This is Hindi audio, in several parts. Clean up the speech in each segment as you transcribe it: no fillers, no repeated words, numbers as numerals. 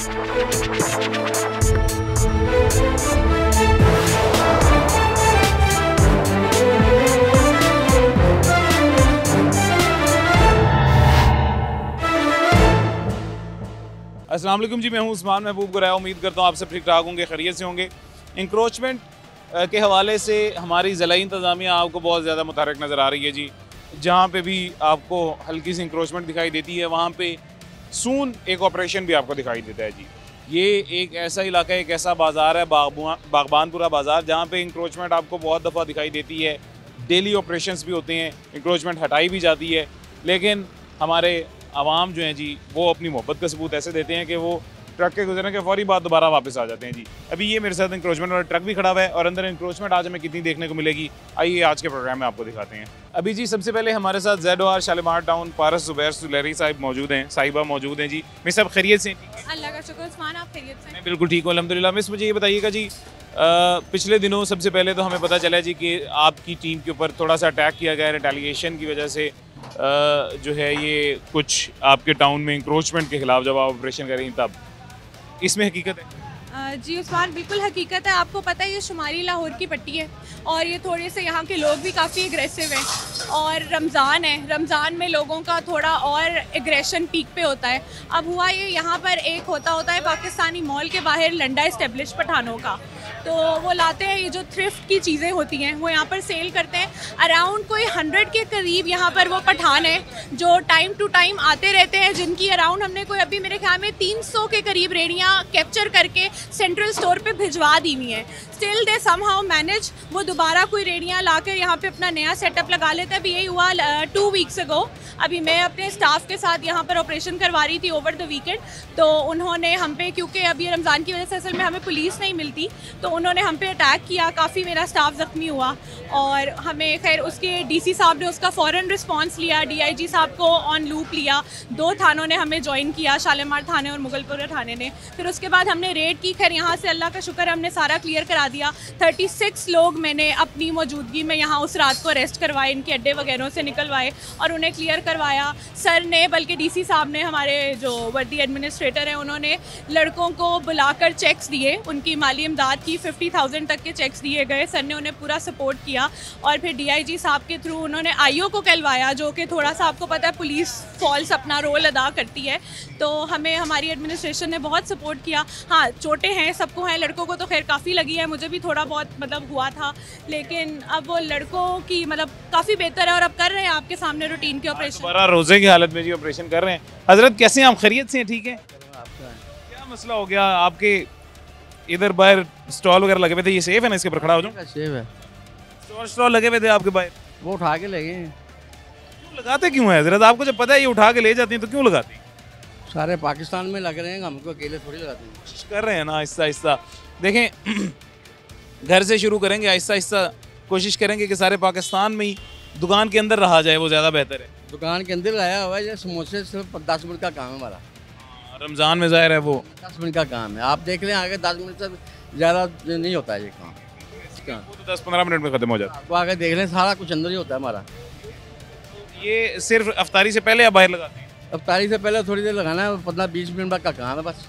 अस्सलाम वालेकुम जी, मैं हूं उस्मान महबूब गुराया। उम्मीद करता हूं आप सब ठीक ठाक होंगे, खैरियत से होंगे। इंक्रोचमेंट के हवाले से हमारी ज़िलाई इंतज़ामिया आपको बहुत ज़्यादा मुतहरक नज़र आ रही है जी। जहां पे भी आपको हल्की सी इंक्रोचमेंट दिखाई देती है वहां पे सून एक ऑपरेशन भी आपको दिखाई देता है जी। ये एक ऐसा इलाका है, एक ऐसा बाज़ार है बागबानपुरा बाज़ार, जहाँ पे इंक्रोचमेंट आपको बहुत दफ़ा दिखाई देती है। डेली ऑपरेशंस भी होते हैं, इंक्रोचमेंट हटाई भी जाती है, लेकिन हमारे आवाम जो हैं जी वो अपनी मोहब्बत का सबूत ऐसे देते हैं कि वो ट्रक के गुजरने के फौरी बाद दोबारा वापस आ जाते हैं जी। अभी ये मेरे साथ इंक्रोचमेंट वाला ट्रक भी खड़ा हुआ है और अंदर इंक्रोचमेंट आज हमें कितनी देखने को मिलेगी, आइए आज के प्रोग्राम में आपको दिखाते हैं। अभी जी सबसे पहले हमारे साथ ZOR शालीमार टाउन पारस जुबैर सुलहरी साहिब मौजूद हैं, साहिबा मौजूद हैं जी। मैं सब खैरियत से? अल्लाह का शुक्र उस्मान, आप खैरियत से? मैं बिल्कुल ठीक हूँ अल्हम्दुलिल्लाह। मिस मुझे ये बताइएगा जी, पिछले दिनों सबसे पहले तो हमें पता चला जी कि आपकी टीम के ऊपर थोड़ा सा अटैक किया गया, रिटेलिएशन की वजह से जो है ये कुछ आपके टाउन में इंक्रोचमेंट के खिलाफ जब आप ऑपरेशन कर रही हैं, तब इसमें हकीकत है? जी उस्मान, बिल्कुल हकीकत है। आपको पता है ये शुमारी लाहौर की पट्टी है और ये थोड़े से यहाँ के लोग भी काफ़ी एग्रेसिव हैं और रमज़ान है, रमज़ान में लोगों का थोड़ा और एग्रेशन पीक पे होता है। अब हुआ ये, यहाँ पर एक होता है पाकिस्तानी मॉल के बाहर लंडा इस्टेब्लिश पठानों का, तो वो लाते हैं ये जो थ्रिफ्ट की चीज़ें होती हैं वो यहाँ पर सेल करते हैं। अराउंड कोई 100 के करीब यहाँ पर वो पठान है जो टाइम टू टाइम आते रहते हैं, जिनकी अराउंड हमने कोई अभी मेरे ख्याल में 300 के करीब रेडियाँ कैप्चर करके सेंट्रल स्टोर पे भिजवा दी हुई हैं। स्टिल दे समहाउ मैनेज, वो दोबारा कोई रेडियाँ ला कर यहाँ पे अपना नया सेटअप लगा लेते हैं। अभी यही हुआ 2 वीक्स अगो, अभी मैं अपने स्टाफ के साथ यहाँ पर ऑपरेशन करवा रही थी ओवर द वीकेंड, तो उन्होंने हम पे, क्योंकि अभी रमज़ान की वजह से असल में हमें पुलिस नहीं मिलती, तो उन्होंने हम पे अटैक किया, काफ़ी मेरा स्टाफ ज़ख्मी हुआ और हमें खैर उसके DC साहब ने उसका फ़ौरन रिस्पांस लिया, DIG साहब को ऑन लूप लिया, 2 थानों ने हमें ज्वाइन किया, शालीमार थाने और मुगलपुरा थाने ने। फिर उसके बाद हमने रेड की, खैर यहाँ से अल्लाह का शुक्र हमने सारा क्लियर करा दिया। 36 लोग मैंने अपनी मौजूदगी में यहाँ उस रात को अरेस्ट करवाए, इनके अड्डे वगैरह से निकलवाए और उन्हें क्लियर करवाया। सर ने, बल्कि DC साहब ने, हमारे जो वर्दी एडमिनिस्ट्रेटर हैं, उन्होंने लड़कों को बुलाकर चेक्स दिए, उनकी माली इमदाद की 50,000 तक के चेक्स दिए गए। सर ने उन्हें पूरा सपोर्ट किया और फिर DIG साहब के थ्रू उन्होंने IO को कहलवाया, जो कि थोड़ा सा आपको पता है पुलिस फॉल्स अपना रोल अदा करती है, तो हमें हमारी एडमिनिस्ट्रेशन ने बहुत सपोर्ट किया। हाँ, चोटें हैं, सबको हैं, लड़कों को तो खैर काफ़ी लगी है, मुझे भी थोड़ा बहुत मतलब हुआ था, लेकिन अब वो लड़कों की मतलब काफ़ी बेहतर है और अब कर रहे हैं आपके सामने रूटीन के ऑपरेशन। बड़ा रोज़े की हालत में जी ऑपरेशन कर रहे हैं। हजरत कैसे हैं आप? खैरियत से हैं? ठीक है। क्या मसला हो गया आपके? इधर बाहर स्टॉल वगैरह लगे हुए थे, ये सेफ है ना? इसके ऊपर खड़ा हो जाऊं? सेफ है। स्टॉल लगे हुए थे आपके बाहर, वो उठा के ले गए। क्यों लगाते क्यों है हजरत? आपको जब पता है ये उठा के ले जाती हैं तो क्यों लगाते हैं? सारे पाकिस्तान में लग रहे हैं, हमको अकेले थोड़ी लगाते हैं। कोशिश कर रहे हैं ना आहिस्ता आहिस्ता। देखें घर से शुरू करेंगे, आहिस्ता आहिस्ता कोशिश करेंगे कि सारे पाकिस्तान में ही दुकान के अंदर रहा जाए, वो ज़्यादा बेहतर है। दुकान के अंदर लाया हुआ है, ये समोसे सिर्फ 10 मिनट का काम है हमारा। रमज़ान में ज़ाहिर है वो 10 मिनट का काम है, आप देख लें आगे 10 मिनट से ज़्यादा नहीं होता है ये काम। वो तो 10-15 मिनट में ख़त्म हो जाता है। आपको आगे देख लें, सारा कुछ अंदर ही होता है हमारा। ये सिर्फ अफ्तारी से पहले आप बाहर लगाते हैं? अफ्तारी से पहले थोड़ी देर लगाना है, 15-20 मिनट बाद का काम है बस,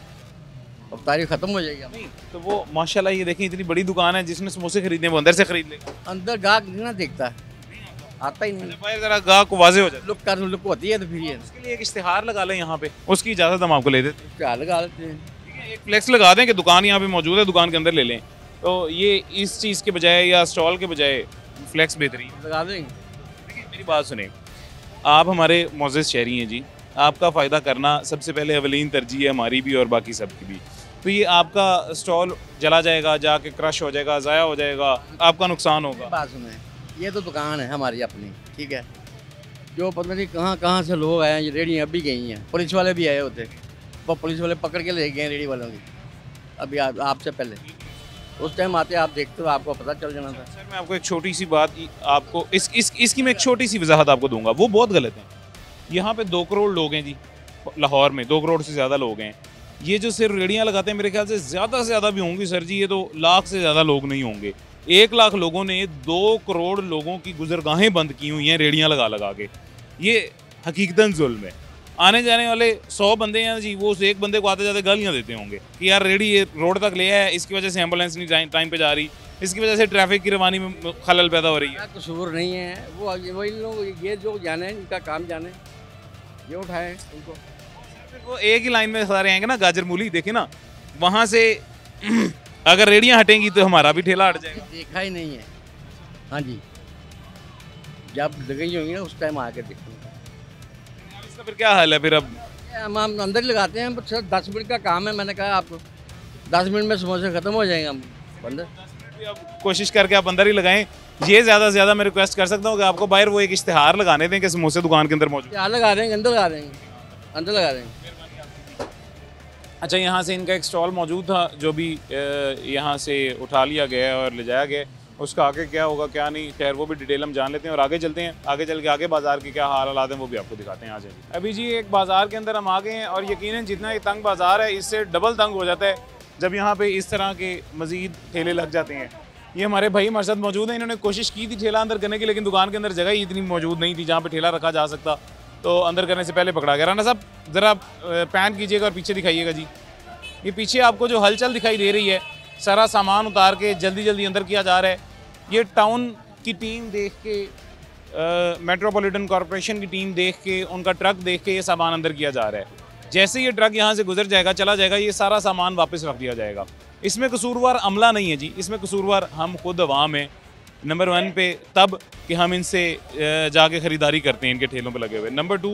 अफ्तारी ख़त्म हो जाएगी। नहीं तो वो माशाल्लाह ये देखें इतनी बड़ी दुकान है, जिसने समोसे खरीदने वो अंदर से खरीद ले। अंदर गाहक नहीं ना देखता, आता ही नहीं। बाहर जरा गाहक को वाज़े हो जाए, लुक होती है तो फिर ये उसके लिए एक इश्तिहार लगा लें यहाँ पे, उसकी इजाज़त हम आपको ले देते हैं। क्या लगा लेते हैं, ठीक है, एक फ्लेक्स लगा दें कि दुकान यहाँ पे मौजूद है, दुकान के अंदर ले लें। तो ये इस चीज़ के बजाय या स्टॉल के बजाय फ्लेक्स बेहतरीन लगा देंगे। देखिए मेरी बात सुने, आप हमारे मोअज़्ज़ज़ शहरी हैं जी, आपका फ़ायदा करना सबसे पहले अवलीन तरजीह है हमारी भी और बाकी सबकी भी। तो ये आपका स्टॉल जला जाएगा, जाके क्रश हो जाएगा, ज़ाया हो जाएगा, आपका नुकसान होगा। बात सुने, ये तो दुकान है हमारी अपनी, ठीक है, जो पता नहीं कहाँ कहाँ से लोग आए हैं, ये रेडियाँ अभी गई हैं, पुलिस वाले भी आए होते, वो पुलिस वाले पकड़ के ले गए रेडी वालों की, अभी आपसे पहले उस टाइम आते आप देखते हो, आपको पता चल जाना था। सर मैं आपको एक छोटी सी बात आपको इसकी मैं एक छोटी सी वजाहत आपको दूंगा, वो बहुत गलत है। यहाँ पे 2 करोड़ लोग हैं जी, लाहौर में 2 करोड़ से ज़्यादा लोग हैं। ये जो सिर्फ रेडियाँ लगाते हैं मेरे ख्याल से ज़्यादा भी होंगी सर जी, ये तो लाख से ज़्यादा लोग नहीं होंगे। 1 लाख लोगों ने 2 करोड़ लोगों की गुजरगाहें बंद की हुई हैं रेडियाँ लगा लगा के। ये हकीकतन जुल्म है। आने जाने वाले 100 बंदे हैं जी, वो उस एक बंदे को आते जाते गालियाँ देते होंगे कि यार रेडी ये रोड तक ले आया, इसकी वजह से एम्बुलेंस नहीं टाइम पे जा रही, इसकी वजह से ट्रैफिक की रवानी में खलल पैदा हो रही है। कसूर नहीं है, वो वही लोग ये जो जाने इनका काम जाने, ये उठाएं उनको। वो एक ही लाइन में सारे आएंगे ना, गाजर मूली देखे ना, वहाँ से अगर रेडियाँ हटेंगी तो हमारा भी ठेला हट जाएगा। देखा ही नहीं है। हाँ जी, जब लगी होंगी ना उस टाइम आके देखूँगा। इसका फिर क्या हाल है फिर? अब हम अंदर ही लगाते हैं, बस 10 मिनट का काम है। मैंने कहा आपको 10 मिनट में समोसे ख़त्म हो जाएंगे, हम बंद। अब कोशिश करके आप अंदर ही लगाएं। ये ज़्यादा से ज़्यादा मैं रिक्वेस्ट कर सकता हूँ कि आपको बाहर वो एक इश्तिहार लगाने दें कि समोसे दुकान के अंदर मौजूद। यहाँ लगा देंगे, अंदर लगा देंगे, अंदर लगा देंगे। अच्छा, यहाँ से इनका एक स्टॉल मौजूद था जो भी यहाँ से उठा लिया गया और ले जाया गया। उसका आगे क्या होगा क्या नहीं, खैर वो भी डिटेल हम जान लेते हैं और आगे चलते हैं। आगे चल के आगे बाज़ार के क्या हालात हैं वो भी आपको दिखाते हैं। आ जाइए। अभी जी एक बाज़ार के अंदर हम आ गए हैं और यकीनन जितना ये तंग बाज़ार है इससे डबल तंग हो जाता है जब यहाँ पे इस तरह के मज़ीद ठेले लग जाते हैं। ये हमारे भाई हमारे साथ मौजूद हैं, इन्होंने कोशिश की थी ठेला अंदर करने की, लेकिन दुकान के अंदर जगह ही इतनी मौजूद नहीं थी जहाँ पे ठेला रखा जा सकता, तो अंदर करने से पहले पकड़ा गया। राना साहब ज़रा पैन कीजिएगा और पीछे दिखाइएगा जी। ये पीछे आपको जो हलचल दिखाई दे रही है, सारा सामान उतार के जल्दी जल्दी अंदर किया जा रहा है। ये टाउन की टीम देख के, मेट्रोपॉलिटन कॉरपोरेशन की टीम देख के, उनका ट्रक देख के ये सामान अंदर किया जा रहा है। जैसे ये ट्रक यहाँ से गुजर जाएगा, चला जाएगा, ये सारा सामान वापस रख दिया जाएगा। इसमें कसूरवार अमला नहीं है जी, इसमें कसूरवार हम खुद अवाम हैं नंबर 1 पे, तब कि हम इनसे जाके ख़रीदारी करते हैं इनके ठेलों पे लगे हुए। नंबर 2,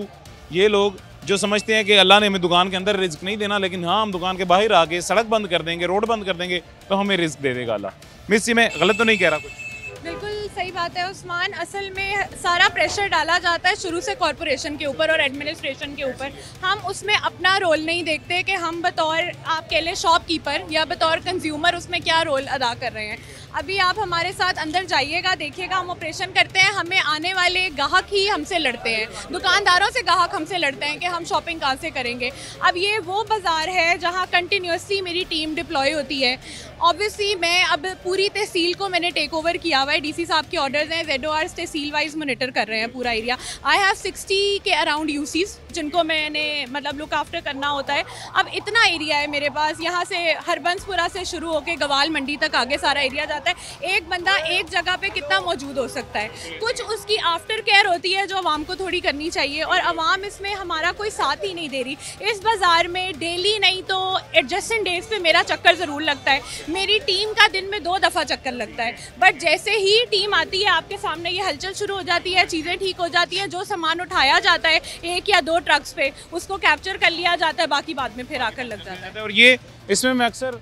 ये लोग जो समझते हैं कि अल्लाह ने हमें दुकान के अंदर रिस्क नहीं देना, लेकिन हाँ हम दुकान के बाहर आके सड़क बंद कर देंगे, रोड बंद कर देंगे तो हमें रिस्क दे देगा अल्लाह। मैं इसी में गलत तो नहीं कह रहा कुछ? बिल्कुल सही बात है उस्मान। असल में सारा प्रेशर डाला जाता है शुरू से कॉरपोरेशन के ऊपर और एडमिनिस्ट्रेशन के ऊपर। हम उसमें अपना रोल नहीं देखते कि हम बतौर आप कह लें शॉपकीपर या बतौर कंज्यूमर उसमें क्या रोल अदा कर रहे हैं। अभी आप हमारे साथ अंदर जाइएगा, देखिएगा, हम ऑपरेशन करते हैं, हमें आने वाले ग्राहक ही हमसे लड़ते हैं, दुकानदारों से ग्राहक हमसे लड़ते हैं कि हम शॉपिंग कहाँ से करेंगे। अब ये वो बाज़ार है जहाँ कंटिन्यूसली मेरी टीम डिप्लॉय होती है। ऑब्वियसली मैं अब पूरी तहसील को मैंने टेक ओवर किया हुआ है, डीसी साहब के ऑर्डर्स हैं, ZORs तहसील वाइज मोनिटर कर रहे हैं पूरा एरिया। आई हैव 60 के अराउंड यूसीज जिनको मैंने मतलब लुक आफ्टर करना होता है। अब इतना एरिया है मेरे पास, यहाँ से हरबंसपुरा से शुरू होकर गवाल मंडी तक आगे सारा एरिया जाता है। एक बंदा एक जगह पे कितना मौजूद हो सकता है? कुछ उसकी आफ्टर केयर होती है जो आवाम को थोड़ी करनी चाहिए, और आवाम इसमें हमारा कोई साथ ही नहीं दे रही। इस बाज़ार में डेली नहीं तो एडजस्टेंट डेज पे मेरा चक्कर ज़रूर लगता है, मेरी टीम का दिन में 2 दफ़ा चक्कर लगता है। बट जैसे ही टीम आती है आपके सामने ये हलचल शुरू हो जाती है, चीज़ें ठीक हो जाती हैं। जो सामान उठाया जाता है 1 या 2 ट्रक्स पे, उसको कैप्चर कर लिया जाता है, बाकी बाद में फिर आकर लग जाता है। और ये इसमें मैं अक्सर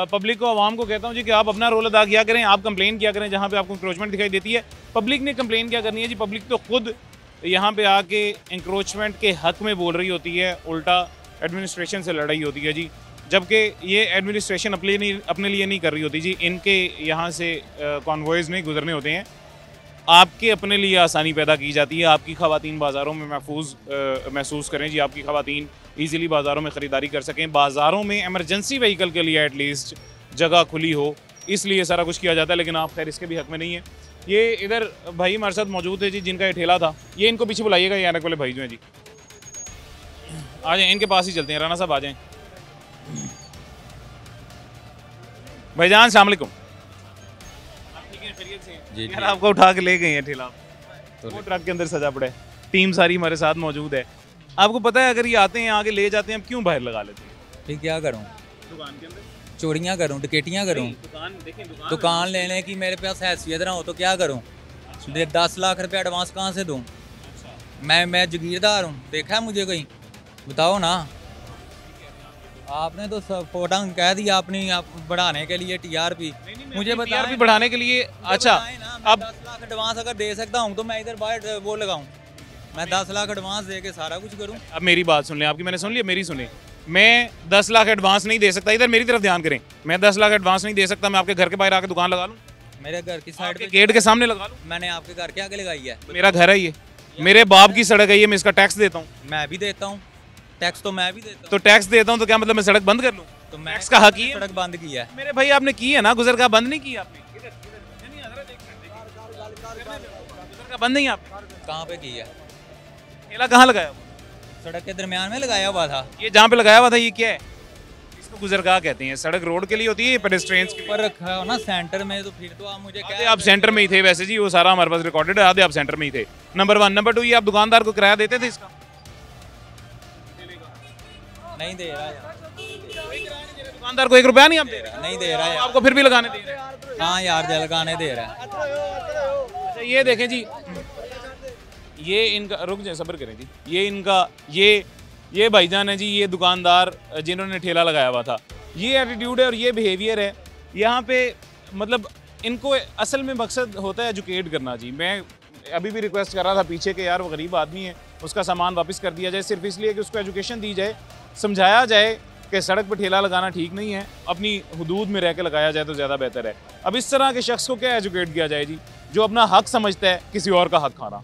पब्लिक को, आवाम को कहता हूँ जी कि आप अपना रोल अदा किया करें, आप कंप्लेन किया करें जहाँ पे आपको इंक्रोचमेंट दिखाई देती है। पब्लिक ने कंप्लेन क्या करनी है जी, पब्लिक तो खुद यहाँ पे आके इंक्रोचमेंट के हक में बोल रही होती है, उल्टा एडमिनिस्ट्रेशन से लड़ाई होती है जी, जबकि ये एडमिनिस्ट्रेशन अपने लिए नहीं कर रही होती जी। इनके यहाँ से कॉन्वॉयज़ नहीं गुजरने होते हैं, आपके अपने लिए आसानी पैदा की जाती है। आपकी ख़वातीन बाज़ारों में महसूस करें जी, आपकी ख़वातीन ईज़िली बाज़ारों में ख़रीदारी कर सकें, बाज़ारों में एमरजेंसी व्हीकल के लिए एटलीस्ट जगह खुली हो, इसलिए सारा कुछ किया जाता है। लेकिन आप खैर इसके भी हक़ में नहीं है। ये इधर भाई हमारे साथ मौजूद है जी जिनका ये ठेला था, ये इनको पीछे बुलाइएगा, ये आनक वाले भाई जो हैं जी, आ जाएँ, इनके पास ही चलते हैं। राना साहब आ जाएँ। भाईजान अस्सलाम वालेकुम। जी यार आपको उठा के ले गए हैं ठेला, तो वो ट्रक के अंदर सजा पड़ा है, टीम सारी हमारे साथ मौजूद है। आपको पता है अगर ये आते हैं आगे ले जाते हैं, हम क्यों बाहर लगा लेते हैं? ठीक, क्या करूँ? दुकान के अंदर चोरियाँ करूँ, डकैतियाँ करूँ? दुकान देखें, दुकान लेने की मेरे पास हैसियत ना हो तो क्या करूँ? 10 लाख रुपये एडवांस कहाँ से दूँ? मैं जागीरदार हूँ, देखा है मुझे कोई? बताओ ना। आपने तो फोटा कह दिया अपनी बढ़ाने के लिए TRP, मुझे बताएं बढ़ाने के लिए। अच्छा, अब 10 लाख एडवांस अगर दे सकता हूँ तो मैं इधर बाहर वो लगाऊँ, मैं 10 लाख एडवांस दे के सारा कुछ करूँ। अब मेरी बात सुन लें, आपकी मैंने सुन लिया, मेरी सुने। मैं 10 लाख एडवांस नहीं दे सकता, इधर मेरी तरफ ध्यान करें, मैं 10 लाख एडवांस नहीं दे सकता। मैं आपके घर के बाहर आके दुकान लगा लूँ, मेरे घर की साइड पे गेट के सामने लगा लूँ? मैंने आपके घर के आगे लगाई है, मेरा घर है ये, मेरे बाप की सड़क है ये, मैं इसका टैक्स देता हूँ। मैं भी देता हूँ टैक्स, तो मैं भी देता हूँ। तो टैक्स देता हूँ तो क्या मतलब मैं सड़क बंद कर लूँ? तो मैं टैक्स का हक ही है। सड़क बंद की है मेरे भाई, आपने की है ना, गुजर का बंद नहीं किया आपने, गुजर का बंद नहीं आपने, कहाँ पे की है? ठेला कहाँ लगाया? सड़क के दरमियान में लगाया हुआ था। ये जहाँ पे लगाया हुआ था ये क्या है? इसको गुजरगाह कहते हैं। सड़क रोड के लिए होती है, पेडेस्ट्रियंस के लिए। ऊपर रखा हो ना सेंटर में, तो फिर तो आप मुझे आधे क्या आप सेंटर में ही थे वैसे जी, वो सारा हमारे पास रिकॉर्डेड है, आधे आप सेंटर में ही थे। नंबर 1। नंबर 2, ये आप दुकानदार को किराया देते थे इसका? नहीं दे रहा यार, दुकानदार को 1 रुपया नहीं आप दे रहे? नहीं दे रहा यार। आपको फिर भी लगाने दे रहे हैं? हाँ यार, लगाने दे रहा है। अच्छा ये देखें जी, ये इनका, रुक जाए सब्र करें जी, ये इनका ये भाईजान है जी, ये दुकानदार जिन्होंने ठेला लगाया हुआ था। ये एटीट्यूड है और ये बिहेवियर है यहाँ पे। मतलब इनको असल में मकसद होता है एजुकेट करना जी। मैं अभी भी रिक्वेस्ट कर रहा था पीछे के, यार वो गरीब आदमी है, उसका सामान वापस कर दिया जाए, सिर्फ इसलिए कि उसको एजुकेशन दी जाए, समझाया जाए कि सड़क पर ठेला लगाना ठीक नहीं है, अपनी हुदूद में रह के लगाया जाए तो ज़्यादा बेहतर है। अब इस तरह के शख्स को क्या एजुकेट किया जाए जी, जो अपना हक समझता है किसी और का हक खाना।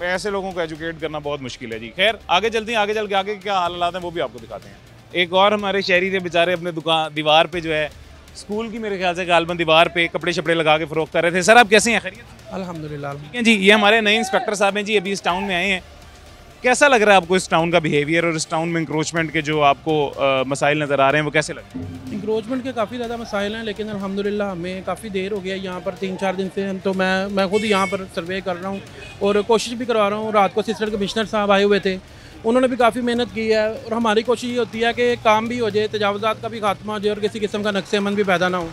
मैं ऐसे लोगों को एजुकेट करना बहुत मुश्किल है जी। खैर आगे चलते हैं, आगे चल के आगे क्या हालात हैं वो भी आपको दिखाते हैं। एक और हमारे शहरी थे बेचारे, अपने दुकान दीवार पे जो है स्कूल की, मेरे ख्याल से गालबन दीवार पे कपड़े शपड़े लगा के फ़रोख्त कर रहे थे। सर आप कैसे हैं? खैरियत? अल्हम्दुलिल्लाह। ठीक है जी। ये हमारे नए इंस्पेक्टर साहब हैं जी, अभी इस टाउन में आए हैं। कैसा लग रहा है आपको इस टाउन का बिहेवियर और इस टाउन में इंक्रोचमेंट के जो आपको मसाइल नज़र आ रहे हैं वो कैसे लग रहे हैं? इंक्रोचमेंट के काफ़ी ज़्यादा मसाइल हैं, लेकिन अल्हम्दुलिल्लाह हमें काफ़ी देर हो गया यहाँ पर, 3-4 दिन से हम तो मैं खुद यहाँ पर सर्वे कर रहा हूँ और कोशिश भी करवा रहा हूँ। रात को असिस्टेंट कमिश्नर साहब आए हुए थे, उन्होंने भी काफ़ी मेहनत की है और हमारी कोशिश ये होती है कि काम भी हो जाए, तजावज़ात का भी खात्मा हो जाए और किसी किस्म का नक्शे अमन भी पैदा ना हो।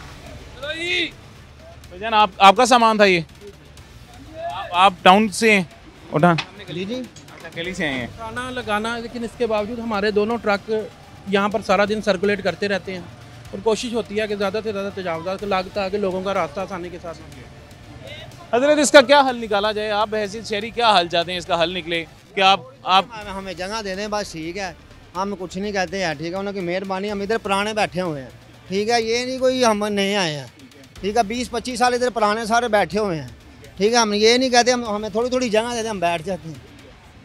भाईजान आपका सामान था ये? आप टाउन से हैं? उठा जी जी, अकेली से आए हैं? खाना लगाना, लेकिन इसके बावजूद हमारे दोनों ट्रक यहाँ पर सारा दिन सर्कुलेट करते रहते हैं और कोशिश होती है कि ज़्यादा से ज़्यादा तजावज़ात को लागत आगे लोगों का रास्ता आसानी के साथ हो। हजरत इसका क्या हल निकाला जाए? आप बहसीत शहरी क्या हल चाहते हैं इसका हल निकले? कि आप हमें जगह दे दें बस, ठीक है, हम कुछ नहीं कहते हैं, ठीक है, उनकी मेहरबानी। हम इधर पुराने बैठे हुए हैं, ठीक है, ये नहीं कोई हम नए आए हैं, ठीक है, 20-25 साल इधर पुराने सारे बैठे हुए हैं, ठीक है। हम ये नहीं कहते, हमें थोड़ी थोड़ी जगह दे दें, हम बैठ जाते हैं।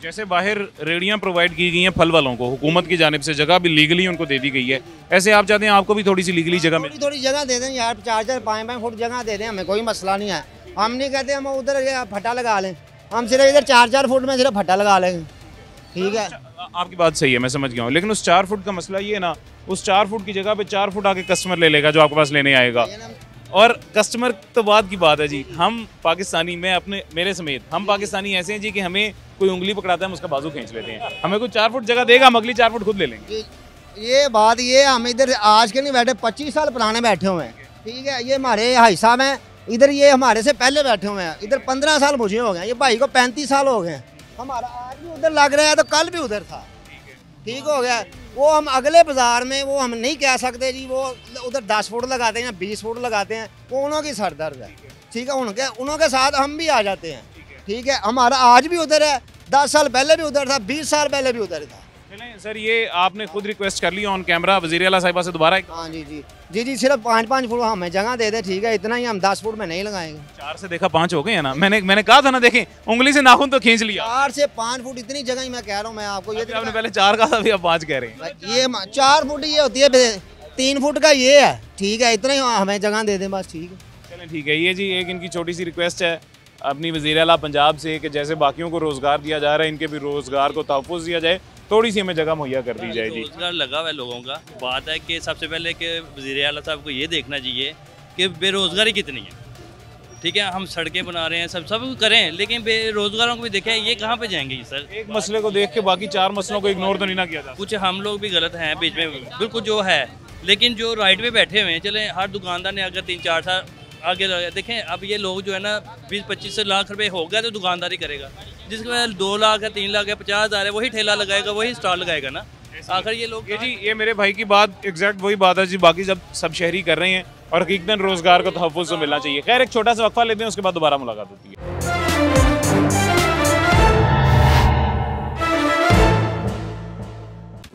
जैसे बाहर रेडियां प्रोवाइड की गई हैं फल वालों को, हुकूमत की जानिब से जगह भी लीगली उनको दे दी गई है, ऐसे आप चाहते हैं आपको भी थोड़ी सी लीगली जगह मिले? थोड़ी जगह दे दें यार, 4-4, 5-5 फुट जगह दे दें, हमें कोई मसला नहीं है। हम नहीं कहते हम उधर फट्टा लगा लें, हम सिर्फ इधर 4-4 फुट में सिर्फ फट्टा लगा लेंगे, ठीक है। आपकी बात सही है, मैं समझ गया हूँ, लेकिन उस 4 फुट का मसला ये है ना, उस 4 फुट की जगह पे 4 फुट आके कस्टमर ले लेगा जो आपके पास लेने आएगा। और कस्टमर तो बाद की बात है जी, हम पाकिस्तानी, मेरे समेत हम पाकिस्तानी ऐसे हैं जी कि हमें कोई उंगली पकड़ाता है हम उसका बाजू खींच लेते हैं। हमें कोई 4 फुट जगह देगा, हम अगली 4 फुट खुद ले लेंगे। ये बात ये, हम इधर आज के नहीं बैठे, 25 साल पुराने बैठे हुए हैं, ठीक है। ये हमारे भाई साहब हैं इधर, ये हमारे से पहले बैठे हुए हैं इधर, 15 साल मुझे हो गए, ये भाई को 35 साल हो गए। हमारा आज भी उधर लग रहा है तो कल भी उधर था, ठीक हो गया। वो हम अगले बाजार में वो हम नहीं कह सकते जी, वो उधर 10 फुट लगाते हैं, 20 फुट लगाते हैं, वो उन्हों की सरदर्द है, ठीक है। उनके साथ हम भी आ जाते हैं, ठीक है। हमारा आज भी उधर है, 10 साल पहले भी उधर था, 20 साल पहले भी उधर था। सर ये आपने खुद रिक्वेस्ट कर ली ऑन कैमरा वज़ीर आला साहिबा से दोबारा? हाँ जी जी जी जी, सिर्फ 5-5 फुट हमें जगह दे दे, ठीक है, इतना ही, हम 10 फुट में नहीं लगाएंगे। 4 से देखा 5 हो गए हैं ना, मैंने कहा था ना, देखें उंगली से नाखून तो खींच लिया। 4 से 5 फुट इतनी जगह ही मैं कह रहा हूँ मैं आपको। ये आपने पहले 4 कहा था, अभी आप 5 कह रहे हैं। ये 4 फुट ये होती है, 3 फुट का ये है, ठीक है, इतना ही हमें जगह दे दें बस, ठीक है। चलें ठीक है। ये जी एक इनकी छोटी सी रिक्वेस्ट है अपनी वज़ीर आला पंजाब से कि जैसे बाकियों को रोज़गार दिया जा रहा है, इनके भी रोज़गार को तहफ़्फ़ुज़ दिया जाए, थोड़ी सी हमें जगह मुहैया कर दी जाए जी। रोजगार लगा हुआ है लोगों का। बात है कि सबसे पहले कि वज़ीर आला साहब को ये देखना चाहिए कि बेरोज़गारी कितनी है, ठीक है। हम सड़कें बना रहे हैं, सब करें, लेकिन बेरोज़गारों को भी देखें, ये कहाँ पे जाएंगे सर? एक मसले को देख के बाकी 4 मसलों को इग्नोर तो नहीं ना किया जाता। कुछ हम लोग भी गलत हैं बीच में, बिल्कुल जो है, लेकिन जो राइट पे बैठे हुए हैं, चले हर दुकानदार ने अगर 3-4 साल आगे देखें, अब ये लोग जो है ना 20-25 लाख रुपए हो गया तो दुकानदारी करेगा, जिसके बाद 2 लाख है, 3 लाख है, 50,000 है, वही ठेला लगाएगा, वही स्टॉल लगाएगा ना। आखिर ये लोग ये मेरे भाई की बात एग्जैक्ट वही बात है जी, बाकी सब शहरी कर रहे हैं और हकीकतन रोज़गार को तहफ़्फ़ुज़ तो मिलना चाहिए। खैर एक छोटा सा वक्फा लेते हैं, उसके बाद दोबारा मुलाकात होती है।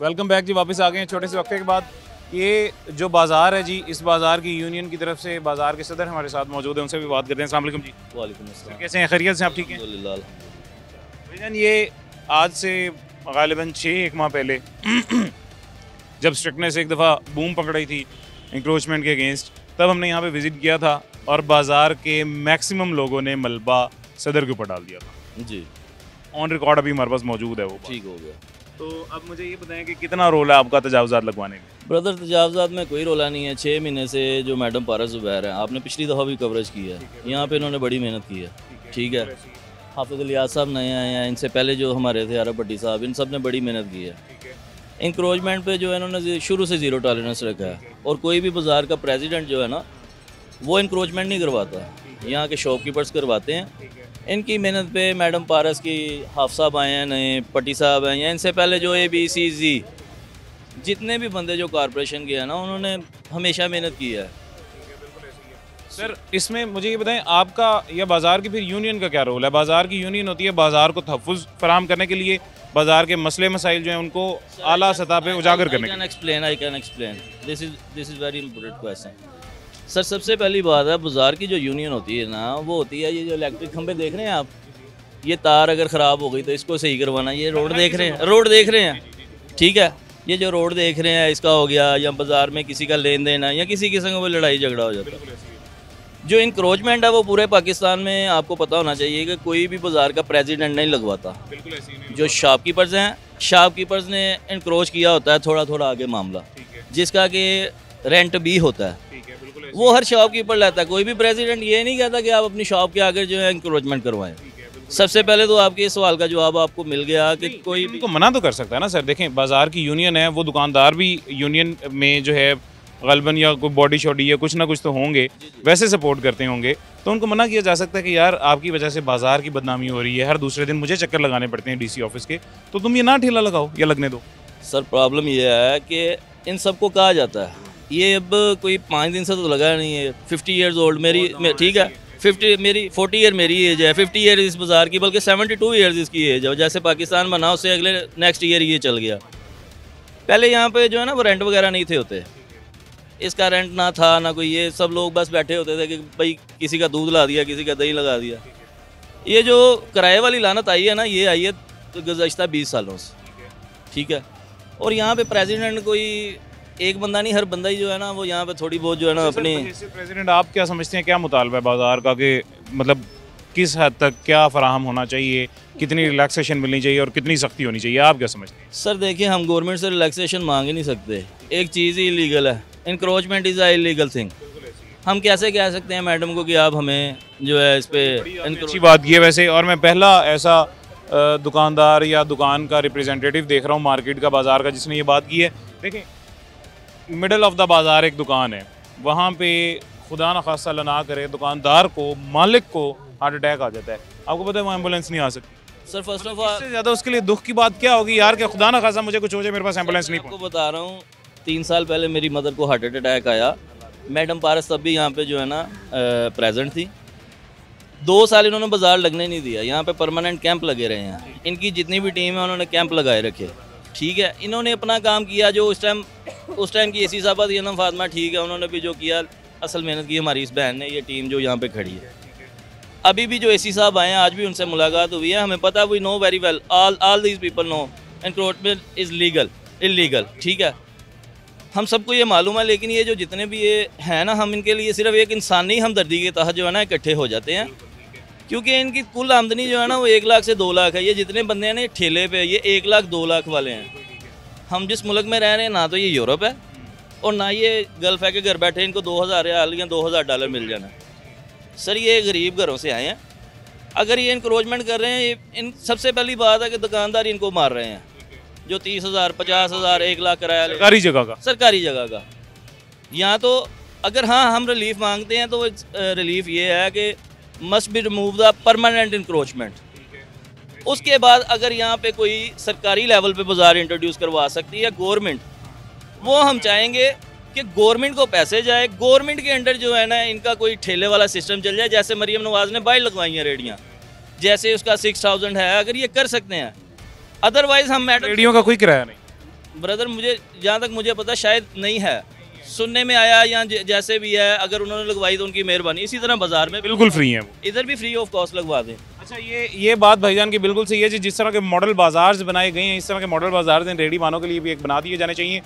वेलकम बैक जी, वापस आ गए हैं छोटे से वक्फे के बाद। ये जो बाज़ार है जी, इस बाज़ार की यूनियन की तरफ से बाज़ार के सदर हमारे साथ मौजूद हैं, उनसे भी बात करते हैं। अस्सलाम वालेकुम जी। वालेकुम अस्सलाम। कैसे हैं? खैरियत से? आप ठीक हैं? भाईजान ये आज से ग़ालिबन 6 माह पहले जब स्ट्रिक्टनेस एक दफ़ा बूम पकड़ी थी इंक्रोचमेंट के अगेंस्ट, तब हमने यहाँ पे विज़िट किया था और बाज़ार के मैक्सिमम लोगों ने मलबा सदर के ऊपर डाल दिया था जी। ऑन रिकॉर्ड अभी हमारे पास मौजूद है वो। ठीक हो गया। तो अब मुझे ये बताएं कि कितना रोल है आपका तजावुज़ात लगवाने में? ब्रदर तजावज़ात में कोई रोला नहीं है। 6 महीने से जो मैडम पारस ज़ुबैर है, आपने पिछली दफ़ा भी कवरेज की है, यहाँ पे इन्होंने बड़ी मेहनत की है। ठीक है, हाफिज़ इलियास साहब नए आए हैं, इनसे पहले जो हमारे थे अरब भट्टी साहब, इन सब ने बड़ी मेहनत की है। इंक्रोचमेंट पे जो है इन्होंने शुरू से ज़ीरो टॉलरेंस रखा है, और कोई भी बाज़ार का प्रेसिडेंट जो है ना, वो इंक्रोचमेंट नहीं करवाता, यहाँ के शॉपकीपर्स करवाते हैं। इनकी मेहनत पे मैडम पारस की, हाफ़ साहब आए हैं नए, पट्टी साहब आए हैं, इनसे पहले जो ABCZ जितने भी बंदे जो कॉरपोरेशन के हैं ना, उन्होंने हमेशा मेहनत की है। सर इसमें मुझे ये बताएं, आपका या बाज़ार की फिर यूनियन का क्या रोल है? बाज़ार की यूनियन होती है बाज़ार को तहफ़्फ़ुज़ फराहम करने के लिए, बाज़ार के मसले मसाइल जो हैं उनको आला सतह पे उजागर करने के लिए। I can explain this is very important question. Sir सबसे पहली बात है, बाज़ार की जो यूनियन होती है ना, वो होती है ये जो इलेक्ट्रिक खंभे देख रहे हैं आप, ये तार अगर ख़राब हो गई तो इसको सही करवाना। ये रोड देख रहे हैं, ठीक है, ये जो रोड देख रहे हैं इसका हो गया, या बाज़ार में किसी का लेन देन है, या किसी किस्म का लड़ाई झगड़ा हो जाता है। जो इंक्रोचमेंट है वो पूरे पाकिस्तान में आपको पता होना चाहिए कि कोई भी बाज़ार का प्रेसिडेंट नहीं लगवाता। जो शॉपकीपर्स हैं, शॉपकीपर्स ने इंक्रोच किया होता है थोड़ा थोड़ा आगे मामला, जिसका कि रेंट भी होता है, वो हर शॉपकीपर लेता है। कोई भी प्रेसिडेंट ये नहीं कहता कि आप अपनी शॉप के आगे जो है इंक्रोचमेंट करवाएं। सबसे पहले तो आपके इस सवाल का जवाब आपको मिल गया कि कोई उनको मना तो कर सकता है ना सर। देखें, बाज़ार की यूनियन है, वो दुकानदार भी यूनियन में जो है गलबन या कोई बॉडी शॉडी या कुछ ना कुछ तो होंगे, वैसे सपोर्ट करते होंगे, तो उनको मना किया जा सकता है कि यार आपकी वजह से बाज़ार की बदनामी हो रही है, हर दूसरे दिन मुझे चक्कर लगाने पड़ते हैं DC ऑफिस के, तो तुम ये ना ठेला लगाओ या लगने दो। सर प्रॉब्लम ये है कि इन सबको कहा जाता है, ये अब कोई 5 दिन से तो लगा नहीं है। 50 ईयर्स ओल्ड मेरी, ठीक है, 40 ईयर मेरी एज है, 50 ईयर इस बाज़ार की, बल्कि 72 ईयर्स इसकी एज है। जैसे पाकिस्तान बना उससे अगले नेक्स्ट ईयर ये चल गया। पहले यहाँ पे जो है ना वो रेंट वगैरह नहीं थे होते, इसका रेंट ना था ना कोई, ये सब लोग बस बैठे होते थे कि भाई किसी का दूध ला दिया, किसी का दही लगा दिया। ये जो किराए वाली लानत आई है ना, ये आई है गुज़श्ता 20 सालों से, ठीक है। और यहाँ पे प्रेसिडेंट कोई एक बंदा नहीं, हर बंदा ही जो है ना वो यहाँ पे थोड़ी बहुत जो है ना अपनी। प्रेसिडेंट आप क्या समझते हैं, क्या मुतालबा है बाज़ार का, कि मतलब किस हद तक क्या फराहम होना चाहिए, कितनी रिलैक्सेशन मिलनी चाहिए और कितनी सख्ती होनी चाहिए, आप क्या समझते हैं? सर देखिए, हम गवर्नमेंट से रिलैक्सेशन मांग ही नहीं सकते। एक चीज़ ही इलीगल है, encroachment is a illegal thing. हम कैसे कह सकते हैं मैडम को कि आप हमें जो है इस पर। अच्छी बात ये वैसे, और मैं पहला ऐसा दुकानदार या दुकान का रिप्रेजेंटेटिव देख रहा हूँ मार्केट का, बाज़ार का, जिसने ये बात की है। देखें, मिडल ऑफ द बाज़ार एक दुकान है, वहाँ पे खुदा न खासा अल्लाह ना करे दुकानदार को, मालिक को हार्ट अटैक आ जाता है, आपको पता है वो एम्बुलेंस नहीं आ सकती। सर फर्स्ट ऑफ ऑल इससे ज़्यादा उसके लिए दुख की बात क्या होगी यार, कि खुदा न खासा मुझे कुछ हो जाए, मेरे पास एम्बुलेंस नहीं। आपको बता रहा हूँ, 3 साल पहले मेरी मदर को हार्ट अटैक आया। मैडम पारस तब भी यहाँ पे जो है ना प्रेजेंट थी। 2 साल इन्होंने बाज़ार लगने नहीं दिया, यहाँ पे परमानेंट कैंप लगे रहे हैं। इनकी जितनी भी टीम है उन्होंने कैंप लगाए रखे, ठीक है। इन्होंने अपना काम किया, जो उस टाइम की AC साहबा थी ना फातिमा, ठीक है, उन्होंने भी जो किया असल मेहनत की हमारी इस बहन ने, ये टीम जो यहाँ पे खड़ी है। अभी भी जो AC साहब आए हैं, आज भी उनसे मुलाकात हुई है, हमें पता है, we know very well, all these people know encroachment is illegal, ठीक है, हम सबको ये मालूम है। लेकिन ये जो जितने भी ये हैं ना, हम इनके लिए सिर्फ एक इंसानी हमदर्दी के तहत जो है ना इकट्ठे हो जाते हैं, क्योंकि इनकी कुल आमदनी जो है ना वो 1 लाख से 2 लाख है। ये जितने बंदे हैं ना ठेले पे, ये 1 लाख 2 लाख वाले हैं। हम जिस मुल्क में रह रहे हैं, ना तो ये यूरोप है और ना ये गल्फ है कि घर बैठे इनको 2000 रियाल या $2000 मिल जाना। सर ये गरीब घरों से आए हैं, अगर ये इंक्रोचमेंट कर रहे हैं, इन सबसे पहली बात है कि दुकानदार इनको मार रहे हैं, जो 30,000 50,000 1 लाख किराया सरकारी जगह का। यहाँ तो अगर हाँ हम रिलीफ मांगते हैं तो रिलीफ ये है कि must be remove the permanent encroachment. उसके बाद अगर यहाँ पे कोई सरकारी लेवल पे बाज़ार इंट्रोड्यूस करवा सकती है गवर्नमेंट, वो हम चाहेंगे कि गवर्नमेंट को पैसे जाए, गवर्नमेंट के अंडर जो है ना इनका कोई ठेले वाला सिस्टम चल जाए। जैसे मरीम नवाज़ ने बाहर लगवाई हैं रेडियाँ, जैसे उसका 6000 है, अगर ये कर सकते हैं। अदरवाइज़ हम मैडम रेडियो का कोई किराया नहीं ब्रदर, मुझे जहाँ तक मुझे पता शायद नहीं है, सुनने में आया, या जैसे भी है, अगर उन्होंने लगवाई तो उनकी मेहरबानी। इसी तरह बाज़ार में बिल्कुल फ्री है, इधर भी फ्री ऑफ कॉस्ट लगवा दें। अच्छा, ये बात भाईजान की बिल्कुल सही है जी। जिस तरह के मॉडल बाज़ार बनाए गए हैं, इस तरह के मॉडल बाज़ार रेडी मानों के लिए भी एक बना दिए जाने चाहिए।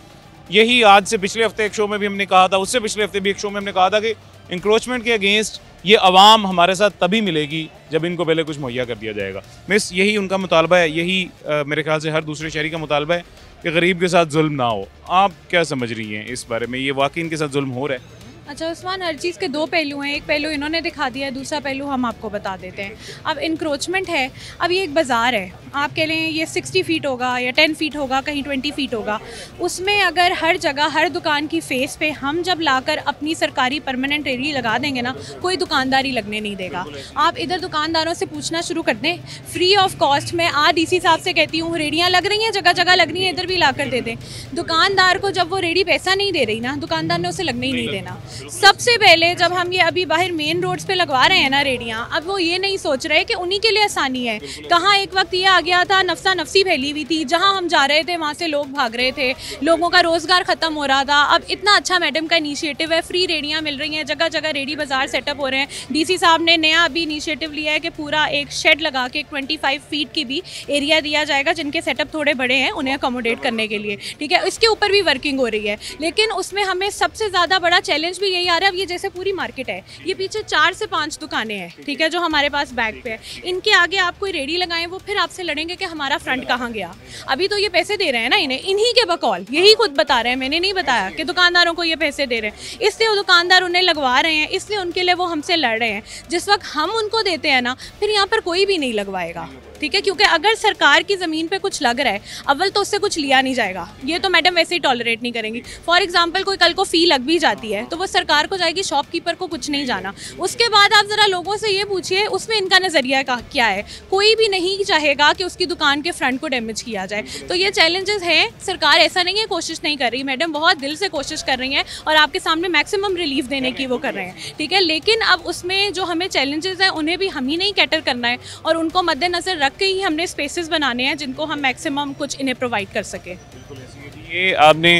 यही आज से पिछले हफ्ते एक शो में भी हमने कहा था, उससे पिछले हफ्ते भी एक शो में हमने कहा था कि इंक्रोचमेंट के अगेंस्ट ये आवाम हमारे साथ तभी मिलेगी जब इनको पहले कुछ मुहैया कर दिया जाएगा। मिस, यही उनका मुतालबा है, यही मेरे ख्याल से हर दूसरे शहरी का मुतालबा है कि गरीब के साथ जुल्म ना हो। आप क्या समझ रही हैं इस बारे में, ये वाकई इनके साथ जुल्म हो रहा है? अच्छा उस्मान, हर चीज़ के दो पहलू हैं। एक पहलू इन्होंने दिखा दिया है, दूसरा पहलू हम आपको बता देते हैं। अब इंक्रोचमेंट है, अब ये एक बाज़ार है, आप कह लें ये 60 फीट होगा या 10 फीट होगा, कहीं 20 फीट होगा। उसमें अगर हर जगह हर दुकान की फेस पे हम जब लाकर अपनी सरकारी परमानेंट रेडी लगा देंगे ना, कोई दुकानदारी लगने नहीं देगा। आप इधर दुकानदारों से पूछना शुरू कर दें, फ्री ऑफ कॉस्ट में DC साहब से कहती हूँ, रेडियाँ लग रही हैं, जगह जगह लग रही हैं, इधर भी ला कर दे दें। दुकानदार को जब वो रेडी पैसा नहीं दे रही ना, दुकानदार ने उसे लगने ही नहीं देना। सबसे पहले जब हम ये अभी बाहर मेन रोड्स पे लगवा रहे हैं ना रेडियाँ, अब वो ये नहीं सोच रहे कि उन्हीं के लिए आसानी है। कहाँ एक वक्त ये आ गया था, नफसा नफसी फैली हुई थी, जहाँ हम जा रहे थे वहाँ से लोग भाग रहे थे, लोगों का रोज़गार ख़त्म हो रहा था। अब इतना अच्छा मैडम का इनिशिएटिव है, फ्री रेडियाँ मिल रही हैं, जगह जगह रेडी बाज़ार सेटअप हो रहे हैं। DC साहब ने नया अभी इनिशिएटिव लिया है कि पूरा एक शेड लगा के 25 फीट की भी एरिया दिया जाएगा, जिनके सेटअप थोड़े बड़े हैं उन्हें अकोमोडेट करने के लिए, ठीक है। इसके ऊपर भी वर्किंग हो रही है, लेकिन उसमें हमें सबसे ज़्यादा बड़ा चैलेंज भी यही आ रहा है। अब ये जैसे पूरी मार्केट है, ये पीछे 4 से 5 दुकानें हैं, ठीक है, जो हमारे पास बैक पे है। इनके आगे आप कोई रेडी लगाएं, वो फिर आपसे लड़ेंगे कि हमारा फ्रंट कहाँ गया। अभी तो ये पैसे दे रहे हैं ना इन्हें, इन्हीं के बकौल, यही खुद बता रहे हैं, मैंने नहीं बताया कि दुकानदारों को ये पैसे दे रहे हैं, इसलिए वो दुकानदार उन्हें लगवा रहे हैं, इसलिए उनके लिए वो हमसे लड़ रहे हैं। जिस वक्त हम उनको देते हैं ना, फिर यहाँ पर कोई भी नहीं लगवाएगा, ठीक है, क्योंकि अगर सरकार की ज़मीन पे कुछ लग रहा है, अव्वल तो उससे कुछ लिया नहीं जाएगा, ये तो मैडम वैसे ही टॉलरेट नहीं करेंगी। फॉर एग्जांपल कोई कल को फ़ी लग भी जाती है तो वो सरकार को जाएगी, शॉपकीपर को कुछ नहीं जाना। उसके बाद आप ज़रा लोगों से ये पूछिए उसमें इनका नज़रिया क्या है। कोई भी नहीं चाहेगा कि उसकी दुकान के फ्रंट को डैमेज किया जाए। तो ये चैलेंजेस हैं, सरकार ऐसा नहीं है कोशिश नहीं कर रही, मैडम बहुत दिल से कोशिश कर रही हैं और आपके सामने मैक्सिमम रिलीफ देने की वो कर रहे हैं, ठीक है। लेकिन अब उसमें जो हमें चैलेंजेस हैं उन्हें भी हम ही नहीं कैटर करना है, और उनको मद्देनज़र रख के ही हमने स्पेसेस बनाने हैं जिनको हम मैक्सिमम कुछ इन्हें प्रोवाइड कर सकें। ये आपने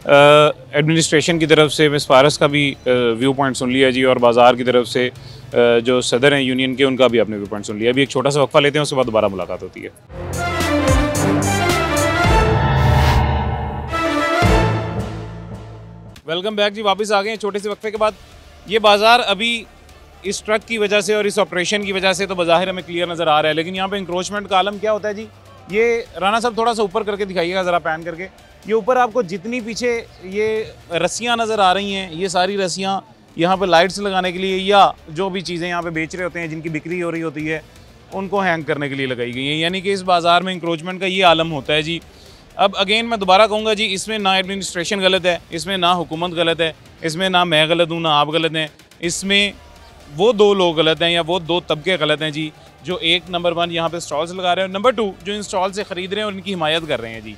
एडमिनिस्ट्रेशन की तरफ से मिस फारस का भी व्यू पॉइंट सुन लिया जी, और बाज़ार की तरफ से जो सदर हैं यूनियन के, उनका भी आपने व्यू पॉइंट सुन लिया। अभी एक छोटा सा वक्फा लेते हैं, उसके बाद दोबारा मुलाकात होती है। वेलकम बैक जी, वापस आ गए हैं छोटे से वक्फे के बाद। ये बाज़ार अभी इस ट्रक की वजह से और इस ऑपरेशन की वजह से तो बाज़ाहिर हमें क्लियर नज़र आ रहा है, लेकिन यहाँ पे इंक्रोचमेंट का आलम क्या होता है जी। ये राना साहब थोड़ा सा ऊपर करके दिखाइएगा, ज़रा पैन करके। ये ऊपर आपको जितनी पीछे ये रस्सियाँ नज़र आ रही हैं, ये सारी रस्सियाँ यहाँ पे लाइट्स लगाने के लिए या जो भी चीज़ें यहाँ पे बेच रहे होते हैं, जिनकी बिक्री हो रही होती है, उनको हैंग करने के लिए लगाई गई हैं। यानी कि इस बाज़ार में इंक्रोचमेंट का ये आलम होता है जी। अब अगेन मैं दोबारा कहूँगा जी, इसमें ना एडमिनिस्ट्रेशन गलत है, इसमें ना हुकूमत गलत है, इसमें ना मैं गलत हूँ, ना आप गलत हैं, इसमें वो 2 लोग गलत हैं या वो 2 तबके गलत हैं जी, जो एक नंबर 1 यहाँ पे स्टॉल्स लगा रहे हैं, नंबर 2 जो इन स्टॉल से ख़रीद रहे हैं और इनकी हिमायत कर रहे हैं जी।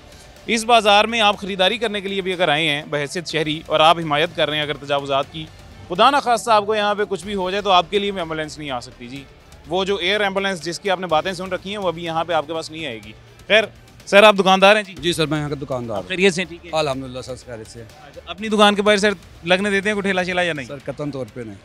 इस बाज़ार में आप ख़रीदारी करने के लिए भी अगर आए हैं बहैसियत शहरी और आप हिमायत कर रहे हैं अगर तजावुज़ात की, खुदा ना खास्ता आपको यहाँ पे कुछ भी हो जाए तो आपके लिए भी एम्बुलेंस नहीं आ सकती जी। वो जो एयर एम्बुलेंस जिसकी आपने बातें सुन रखी हैं वो अभी यहाँ पे आपके पास नहीं आएगी। खैर सर, आप दुकानदार हैं जी? जी सर, मैं यहाँ का दुकानदार हूँ। खैरियत से? ठीक है अल्हम्दुलिल्लाह सर, खैरियत से। अपनी दुकान के बाहर सर लगने देते हैं कोई ठेला शेला या नहीं? सर कतन तौर पे नहीं।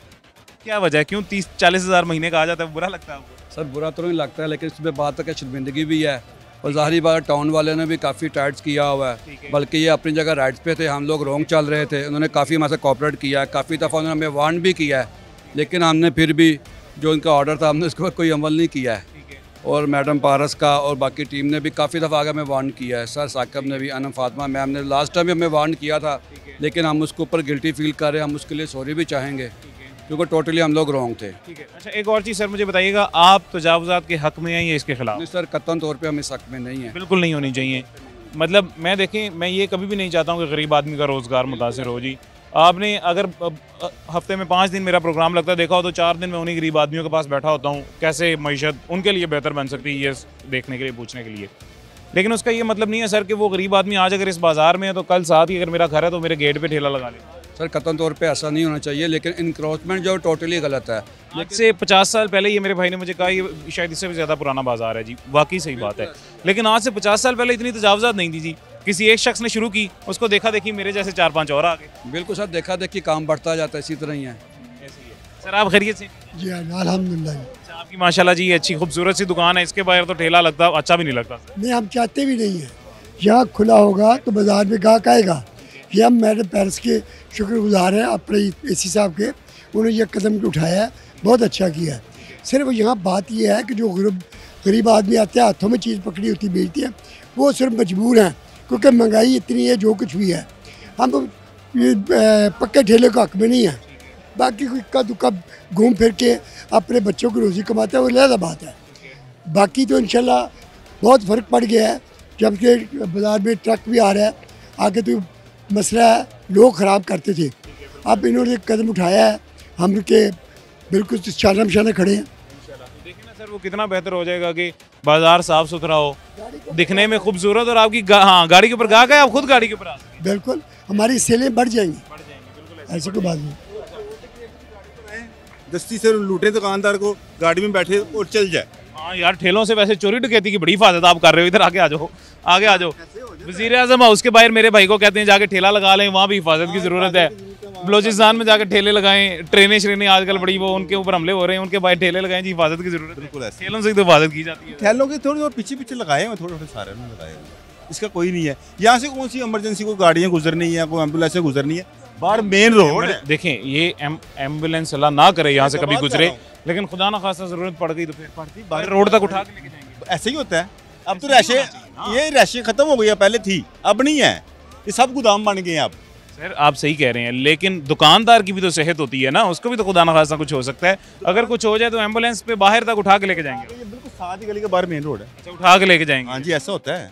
क्या वजह है, क्यों 30-40 हज़ार महीने का आ जाता है, बुरा लगता है आपको? सर बुरा तो नहीं लगता है, लेकिन इसमें बात है कि शर्मिंदगी भी है, और ज़ाहिरी बात टाउन वाले ने भी काफ़ी टाइट्स किया हुआ है, बल्कि ये अपनी जगह राइट्स पे थे, हम लोग रॉन्ग चल रहे थे, उन्होंने काफ़ी हमारे से कॉपरेट किया है, काफ़ी दफ़ा उन्होंने हमें वार्न भी किया है, लेकिन हमने फिर भी जो उनका ऑर्डर था हमने उसके बाद कोई अमल नहीं किया है। और मैडम पारस का और बाकी टीम ने भी काफ़ी दफ़ा आगे हमें वार्न किया है, सर साकिब ने भी, अनम फातिमा मैम ने लास्ट टाइम भी हमें वार्न किया था, लेकिन हम उसके ऊपर गिल्टी फील कर रहे हैं, हम उसके लिए सॉरी भी चाहेंगे क्योंकि टोटली हम लोग रॉन्ग थे। ठीक है। अच्छा, एक और चीज़ सर मुझे बताइएगा, आप तजावुज़ात के हक़ में हैं या इसके खिलाफ? नहीं सर, कतन तौर पे हम इस हक़ में नहीं है, बिल्कुल नहीं होनी चाहिए। मतलब मैं देखें, मैं ये कभी भी नहीं चाहता हूँ कि गरीब आदमी का रोज़गार मुतासर हो जी। आपने अगर हफ्ते में 5 दिन मेरा प्रोग्राम लगता है देखा हो तो 4 दिन मैं उन्हीं गरीब आदमियों के पास बैठा होता हूँ, कैसे मईशत उनके लिए बेहतर बन सकती है ये देखने के लिए, पूछने के लिए। लेकिन उसका ये मतलब नहीं है सर कि वो गरीब आदमी आज अगर इस बाज़ार में है तो कल साथ ही अगर मेरा घर है तो मेरे गेट पे ठेला लगा ले। सर कतन तौर पे ऐसा नहीं होना चाहिए, लेकिन इंक्रोचमेंट जो टोटली गलत है। आज से 50 साल पहले, ये मेरे भाई ने मुझे कहा, ये शायद इससे भी ज़्यादा पुराना बाज़ार है जी, वाकई सही बात है, लेकिन आज से 50 साल पहले इतनी तजावुज़ात नहीं थी जी। किसी एक शख्स ने शुरू की, उसको देखा देखी मेरे जैसे 4-5 और आ गए। बिल्कुल सर, देखा देखी काम बढ़ता जाता है, इसी तरह ही है। सर आप खैरियत से? जी अल्हम्दुलिल्लाह। आपकी माशाल्लाह जी अच्छी खूबसूरत सी दुकान है, इसके बाहर तो ठेला लगता अच्छा भी नहीं लगता। नहीं, हम चाहते भी नहीं है, यहाँ खुला होगा तो बाजार में ग्राहक आएगा, ये हम मैडम पैरिस के शुक्रगुजार हैं अपने AC साहब के, उन्होंने ये कदम उठाया है, बहुत अच्छा किया है। सिर्फ यहाँ बात ये है कि जो गरीब आदमी आते हैं हाथों में चीज़ पकड़ी होती बेचती है, वो सिर्फ मजबूर हैं क्योंकि महंगाई इतनी है जो कुछ भी है। हम ये पक्के ठेले का हक में नहीं है, बाकी कोई इक्का दुक्का घूम फिर के अपने बच्चों की रोज़ी कमाता है, वो अलग बात है। बाकी तो इंशाल्लाह बहुत फ़र्क पड़ गया है, जबकि बाज़ार में ट्रक भी आ रहा है। आगे तो मसला है, लोग ख़राब करते थे, अब इन्होंने कदम उठाया है, हम के बिल्कुल शाना मशाना खड़े हैं। देखिए ना सर, वो कितना बेहतर हो जाएगा कि बाज़ार साफ़ सुथरा हो, दिखने में खूबसूरत, और आपकी हाँ गाड़ी के ऊपर गाहक है, आप खुद गाड़ी के ऊपर आ सकते हैं। बिल्कुल, हमारी सेलें बढ़ जाएंगी, ऐसी कोई बात नहीं। दस्ती से लूटे दुकानदार को, गाड़ी में बैठे और चल जाए। हाँ यार, ठेलों से वैसे चोरी डकैती की बड़ी हिफाजत आप कर रहे हो। इधर आगे आ जाओ, आगे आ जाओ। वज़ीर आज़म हाउस के बाहर मेरे भाई को कहते हैं जाके ठेला लगा लें, वहाँ भी हिफाजत की ज़रूरत है। बलोचिस्तान में जाकर ठेले लगाएं, ट्रेनें श्रेनें आजकल बड़ी वो उनके ऊपर हमले हो रहे हैं, उनके बाहर ठेले लगाएं जी, हिफाजत की ज़रूरत है। बिल्कुल, ठेलों से तो हिफाजत की जाती है। ठेलों के थोड़ी और पीछे पीछे लगाए हैं, थोड़े थोड़े सारे लगाए हैं, इसका कोई नहीं है। यहाँ से कौन सी इमरजेंसी को गाड़ियाँ गुजरनी है, कोई एम्बुलेंस गुजरनी है, बाहर मेन रोड है। देखें, ये एम्बुलेंस अल्लाह ना करे यहाँ से कभी गुजरे, लेकिन खुदा ना खासा ज़रूरत पड़ गई तो फिर पड़ती बाहर रोड तक उठा के लेके जाएंगे। ऐसे ही होता है। अब तो रैशे, ये रैशे खत्म हो गई है, पहले थी अब नहीं है, ये सब गोदाम बन गए हैं अब। सर आप सही कह रहे हैं, लेकिन दुकानदार की भी तो सेहत होती है ना, उसको भी तो खुदा ना खासा कुछ हो सकता है। अगर कुछ हो जाए तो एम्बुलेंस पे बाहर तक उठा के लेके जाएंगे। ये बिल्कुल साथ ही गली के बाहर मेन रोड है। अच्छा, उठा के लेके जाएंगे। हाँ जी, ऐसा होता है,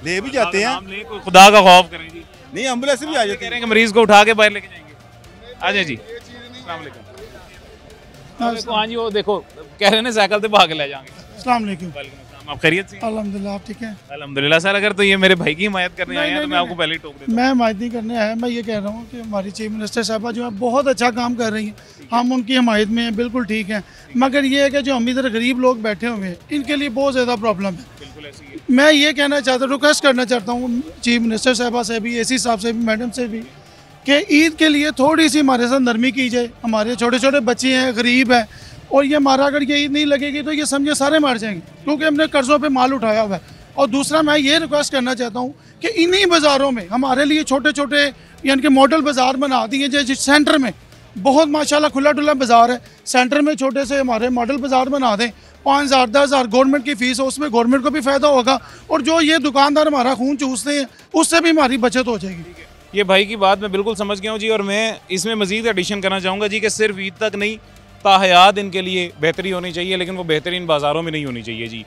ले भी जाते हैं। खुदा का खौफ करें जी, नहीं एम्बुलेंस भी आ जाती है, मरीज को उठा के बाहर लेके जाएंगे। आ जाए जी, अस्सलाम वालेकुम। हाँ जी, वो देखो कह रहे हैं साइकिल से भाग ले जाएंगे। अस्सलाम वालेकुम। आप खैरियत से? अल्हम्दुलिल्लाह, आप ठीक हैं? अल्हम्दुलिल्लाह सर, अगर तो ये मेरे भाई की हिमायत करने आए हैं तो मैं आपको पहले ही टोक देता हूं। मैं हिमायत नहीं करने आया, मैं ये कह रहा हूँ कि हमारी चीफ मिनिस्टर साहबा जो है बहुत अच्छा काम कर रही हैं, हम उनकी हिमायत में हैं, बिल्कुल ठीक है। मगर ये है कि जो हम इधर गरीब लोग बैठे हुए हैं, इनके लिए बहुत ज़्यादा प्रॉब्लम है। मैं ये कहना चाहता हूँ, रिक्वेस्ट करना चाहता हूँ चीफ मिनिस्टर साहबा से भी, AC साहब से भी, मैडम से भी, कि ईद के लिए थोड़ी सी हमारे साथ नरमी की जाए। हमारे छोटे छोटे बच्चे हैं, गरीब हैं, और ये हमारा अगर ये ईद नहीं लगेगी तो ये समझे सारे मार जाएंगे, क्योंकि हमने कर्ज़ों पे माल उठाया हुआ है। और दूसरा मैं ये रिक्वेस्ट करना चाहता हूँ कि इन्हीं बाज़ारों में हमारे लिए छोटे छोटे यानी कि मॉडल बाज़ार बना दिए, जैसे सेंटर में बहुत माशाल्लाह खुला डुला बाज़ार है, सेंटर में छोटे से हमारे मॉडल बाज़ार बना दें। 5,000 10,000 गवर्नमेंट की फ़ीस है, उसमें गवर्नमेंट को भी फ़ायदा होगा, और जो ये दुकानदार हमारा खून चूसते हैं उससे भी हमारी बचत हो जाएगी। ये भाई की बात मैं बिल्कुल समझ गया हूँ जी, और मैं इसमें मज़ीद एडिशन करना चाहूँगा जी कि सिर्फ ईद तक नहीं, ताहयात इनके लिए बेहतरी होनी चाहिए, लेकिन वो बेहतरीन बाज़ारों में नहीं होनी चाहिए जी।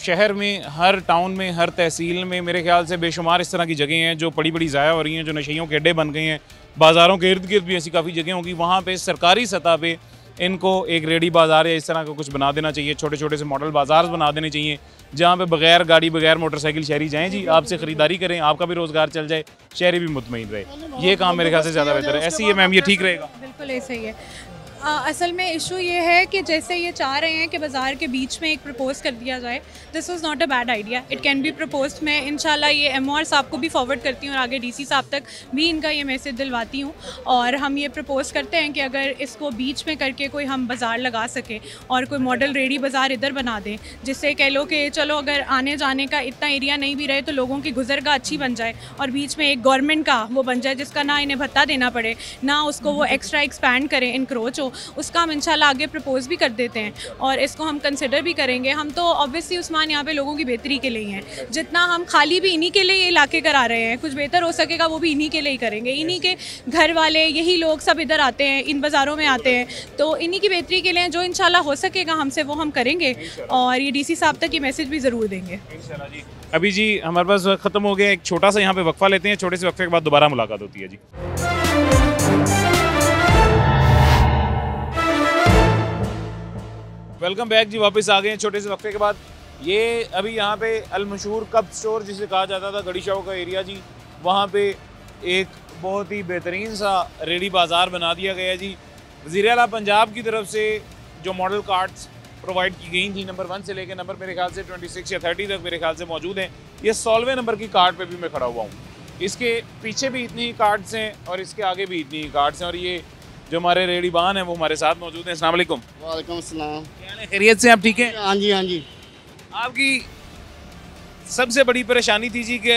शहर में, हर टाउन में, हर तहसील में मेरे ख्याल से बेशुमार इस तरह की जगह हैं जो बड़ी बड़ी ज़ाया हो रही हैं, जो नशेइयों के अड्डे बन गए हैं। बाज़ारों के इर्द गिर्द भी ऐसी काफ़ी जगह होंगी, वहाँ पे सरकारी सतह पे इनको एक रेडी बाज़ार या इस तरह का कुछ बना देना चाहिए। छोटे छोटे से मॉडल बाज़ार बना देने चाहिए, जहाँ पे बगैर गाड़ी, बगैर मोटरसाइकिल शहरी जाएँ जी, आपसे ख़रीदारी करें, आपका भी रोज़गार चल जाए, शहरी भी मुतमईन रहे। ये काम मेरे ख्याल से ज़्यादा बेहतर है। ऐसी है मैम, ये ठीक रहेगा? बिल्कुल ऐसा ही है। असल में इशू ये है कि जैसे ये चाह रहे हैं कि बाज़ार के बीच में एक प्रपोज़ कर दिया जाए, this was not a bad idea, it can be proposed. मैं इंशाल्लाह ये MOR साहब को भी फॉरवर्ड करती हूँ और आगे DC साहब तक भी इनका ये मैसेज दिलवाती हूँ, और हम ये प्रपोज़ करते हैं कि अगर इसको बीच में करके कोई हम बाज़ार लगा सकें और कोई मॉडल रेडी बाज़ार इधर बना दें, जिससे कह लो कि चलो अगर आने जाने का इतना एरिया नहीं भी रहे तो लोगों की गुजरगाह अच्छी बन जाए, और बीच में एक गवर्नमेंट का वो बन जाए जिसका ना इन्हें भत्ता देना पड़े, ना उसको वो एक्स्ट्रा एक्सपैंड करें, इंक्रोच हो, उसका हम इंशाल्लाह आगे प्रपोज भी कर देते हैं और इसको हम कंसिडर भी करेंगे। हम तो ऑब्वियसली उस्मान यहाँ पे लोगों की बेहतरी के लिए ही हैं, जितना हम खाली भी इन्हीं के लिए ये इलाके करा रहे हैं, कुछ बेहतर हो सकेगा वो भी इन्हीं के लिए ही करेंगे। इन्हीं के घर वाले, यही लोग सब इधर आते हैं, इन बाज़ारों में आते हैं, तो इन्हीं की बेहतरी के लिए जो इंशाल्लाह हो सकेगा हमसे वो हम करेंगे, और ये DC साहब तक ये मैसेज भी ज़रूर देंगे। अभी जी हमारे पास ख़त्म हो गया, एक छोटा सा यहाँ पे वक्फा लेते हैं, छोटे से वक्फे के बाद दोबारा मुलाकात होती है जी। वेलकम बैक जी, वापस आ गए हैं छोटे से वक्फे के बाद। ये अभी यहाँ पे अलमशहूर कप स्टोर जिसे कहा जाता था, गड़ी शाह का एरिया जी, वहाँ पे एक बहुत ही बेहतरीन सा रेडी बाज़ार बना दिया गया जी। वज़ीर आला पंजाब की तरफ से जो मॉडल कार्ड्स प्रोवाइड की गई थी, नंबर 1 से लेकर नंबर मेरे ख्याल से 26 या 30 तक मेरे ख्याल से मौजूद हैं। ये 16वें नंबर की कार्ड पे भी मैं खड़ा हुआ हूँ। इसके पीछे भी इतनी ही कार्ड्स हैं और इसके आगे भी इतनी ही कार्ड्स हैं, और ये जो हमारे रेडीबान हैं वो हमारे साथ मौजूद हैं। अस्सलाम वालेकुम। वालेकुम अस्सलाम। खैरियत से आप ठीक हैं? हाँ जी हाँ जी। आपकी सबसे बड़ी परेशानी थी जी कि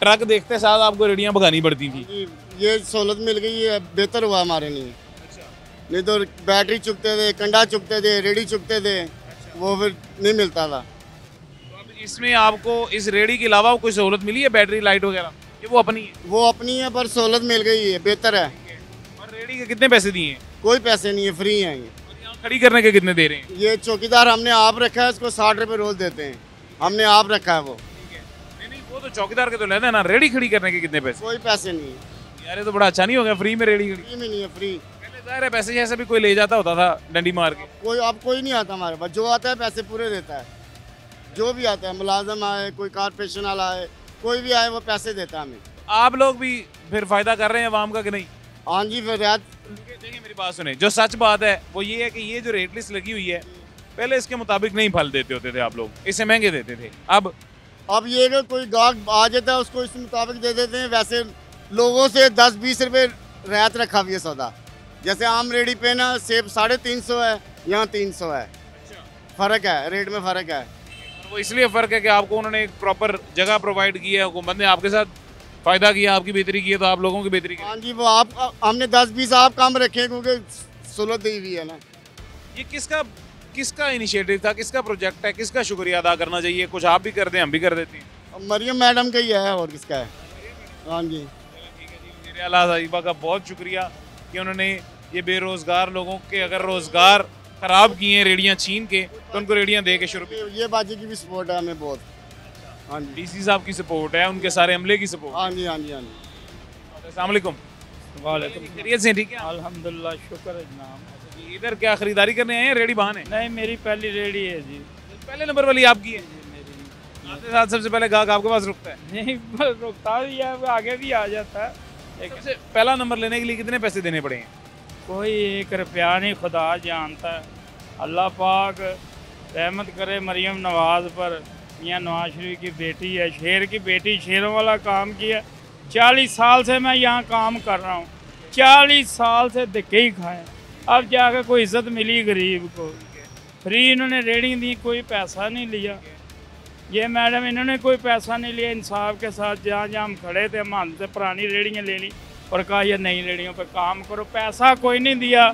ट्रक देखते साथ आपको रेडियाँ भगानी पड़ती थी। ये सहूलत मिल गई है, बेहतर हुआ हमारे लिए। नहीं तो बैटरी चुकते थे, कंडा चुकते थे, रेडी चुकते थे, वो फिर नहीं मिलता था। तो अब इसमें आपको इस रेडी के अलावा कोई सहूलत मिली है, बैटरी लाइट वगैरह? ये वो अपनी है? वो अपनी है पर सहूलत मिल गई है, बेहतर है। और रेडी के कितने पैसे दिए हैं? कोई पैसे नहीं है, फ्री हैं ये। खड़ी करने के कितने दे रहे हैं? ये चौकीदार हमने आप रखा है, इसको 60 रुपये रोज देते हैं, हमने आप रखा है वो। नहीं वो तो चौकीदार के तो लेते हैं ना, रेडी खड़ी करने के कितने पैसे? कोई पैसे नहीं है यार ये तो बड़ा अच्छा नहीं हो गया, फ्री में रेडी खड़ी? फ्री में नहीं है, फ्री। पहले ज़ाहिर है पैसे जैसे भी कोई ले जाता होता था डंडी मार के। कोई अब कोई नहीं आता हमारे पास, जो आता है पैसे पूरे देता है। जो भी आता है, मुलाजम आए, कोई कारपोरेशन वाला आए, कोई भी आए, वो पैसे देता है हमें। आप लोग भी फिर फायदा कर रहे हैं आवाम का कि नहीं? हाँ जी, फिर यार देखिए मेरी बात सुने, जो सच बात है वो ये है कि ये जो रेट लिस्ट लगी हुई है, पहले इसके मुताबिक नहीं फल देते होते थे आप लोग, इससे महंगे देते थे। अब ये कि कोई गाहक आ जाता है उसको इस मुताबिक दे देते हैं। वैसे लोगों से 10-20 रुपये रियायत रखा हुआ है सौदा। जैसे आम रेडी पे ना सेब 350 है, यहाँ 300 है। फ़र्क है, रेट में फ़र्क है। वो इसलिए फ़र्क है कि आपको उन्होंने एक प्रॉपर जगह प्रोवाइड की है, हुकूमत ने आपके साथ फ़ायदा किया, आपकी बेहतरी की है, तो आप लोगों की बेहतरी की। हाँ जी, वो आप हमने 10-20 आप काम रखे क्योंकि सहूलत दी हुई है ना। ये किसका इनिशिएटिव था, किसका प्रोजेक्ट है, किसका शुक्रिया अदा करना चाहिए? कुछ आप भी कर दें, हम भी कर देते हैं। मरियम मैडम का ही है, और किसका है? हाँ जी, वज़ीर आला साहिबा का बहुत शुक्रिया कि उन्होंने ये बेरोज़गार लोगों के अगर रोज़गार ख़राब किए हैं रेडियाँ छीन के, तो उनको रेडियाँ दे के शुरू। ये बाजी की भी सपोर्ट है हमें बहुत। हाँ जी, डीसी साहब की सपोर्ट है, उनके सारे अमले की सपोर्ट। हाँ जी, हाँ जी, हाँ जी। अस्सलाम वालेकुम। वालेकुम। खैरियत से? ठीक है अल्हम्दुलिल्लाह, शुक्र है जनाब। इधर क्या खरीदारी करने आए हैं, रेडी बहाने? नहीं, मेरी पहली रेडी है जी। पहले नंबर वाली आपकी है? आते साथ सबसे पहले गाहक आपके पास रुकता है? नहीं, रुकता भी है, आगे भी आ जाता है। सबसे पहला नंबर लेने के लिए कितने पैसे देने पड़े हैं? कोई 1 रुपया नहीं, खुदा जानता है। अल्लाह पाक रहमत करे मरियम नवाज पर। मियाँ नवाज शरीफ की बेटी है, शेर की बेटी, शेरों वाला काम किया। 40 साल से मैं यहाँ काम कर रहा हूँ, 40 साल से धक्के ही खाए। अब जाकर कोई इज्जत मिली गरीब को। फ्री इन्होंने रेडी दी, कोई पैसा नहीं लिया। ये मैडम इन्होंने कोई पैसा नहीं लिया। इंसाफ के साथ जहाँ जहाँ हम खड़े थे, हम हमसे पुरानी रेडियाँ ले ली और कहा ये नई रेडियों पर काम करो। पैसा कोई नहीं दिया,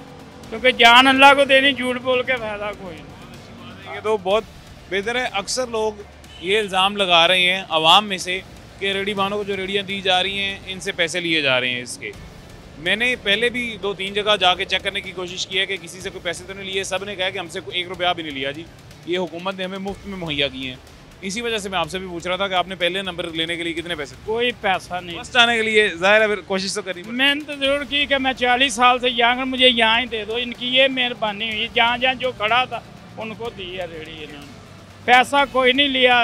क्योंकि जान अल्लाह को देनी, झूठ बोल के फ़ायदा कोई नहीं। ये तो बहुत बेहतर है। अक्सर लोग ये इल्ज़ाम लगा रहे हैं आवाम में से कि रेडी वालों को जो रेडियाँ दी जा रही हैं, इनसे पैसे लिए जा रहे हैं इसके। मैंने पहले भी 2-3 जगह जाके चेक करने की कोशिश की है कि किसी से कोई पैसे तो नहीं लिए। सब ने कहा कि हमसे 1 रुपया भी नहीं लिया जी, ये हुकूमत ने हमें मुफ्त में मुहैया किए हैं। इसी वजह से मैं आपसे भी पूछ रहा था कि आपने पहले नंबर लेने के लिए कितने पैसे? कोई पैसा नहीं। फर्स्ट आने के लिए ज़ाहिर है फिर कोशिश तो करी। मैंने तो ज़रूर की कि मैं 40 साल से यहाँ, मुझे यहाँ ही दे दो। इनकी ये मेहरबानी हुई, जहाँ जहाँ जो खड़ा था उनको दी है रेडी इन्होंने। पैसा कोई नहीं लिया,